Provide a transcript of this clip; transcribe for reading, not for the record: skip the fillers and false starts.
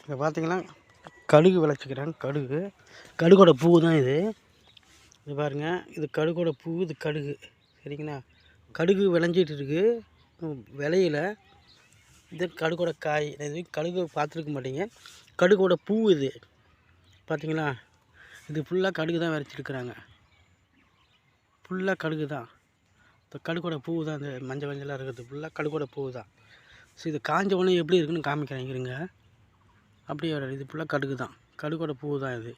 இப்போ பார்த்தீங்கன்னா கடுகு விளைச்சிக்கிறேன். கடுகோட பூ தான் இது. இது பாருங்கள், இது கடுகோட பூ, இது கடுகு. சரிங்களா? கடுகு விளைஞ்சிட்டு இருக்குது, விளையில. இது கடுகோட காய். இது கடுகு பார்த்துருக்க மாட்டீங்க. கடுகோட பூ இது பார்த்தீங்களா? இது ஃபுல்லாக கடுகு தான் விளைச்சிருக்கிறாங்க. ஃபுல்லாக கடுகு தான். இந்த கடுகோட பூ தான். இந்த மஞ்சள் மஞ்சளாக இருக்கிறது ஃபுல்லாக கடுகோட பூ தான். ஸோ இது காஞ்ச உடனே எப்படி இருக்குன்னு காமிக்கிறேன் இருங்க. அப்படியே வராது, இது ஃபுல்லாக கடுகு தான். கடுகோட பூ தான் இது.